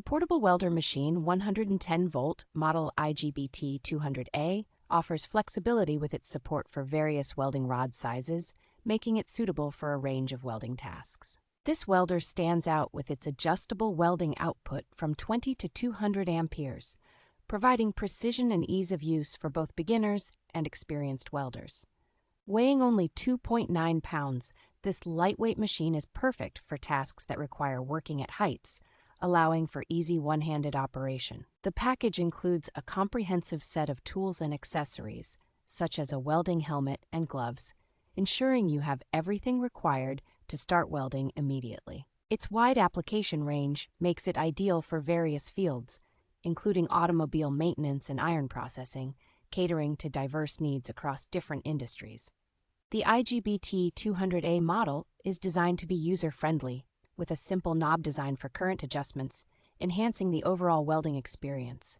Portable Welder Machine 110-volt model IGBT-200A offers flexibility with its support for various welding rod sizes, making it suitable for a range of welding tasks. This welder stands out with its adjustable welding output from 20 to 200 amperes, providing precision and ease of use for both beginners and experienced welders. Weighing only 2.9 pounds, this lightweight machine is perfect for tasks that require working at heights, allowing for easy one-handed operation. The package includes a comprehensive set of tools and accessories, such as a welding helmet and gloves, ensuring you have everything required to start welding immediately. Its wide application range makes it ideal for various fields, including automobile maintenance and iron processing, catering to diverse needs across different industries. The IGBT-200A model is designed to be user-friendly, with a simple knob design for current adjustments, enhancing the overall welding experience.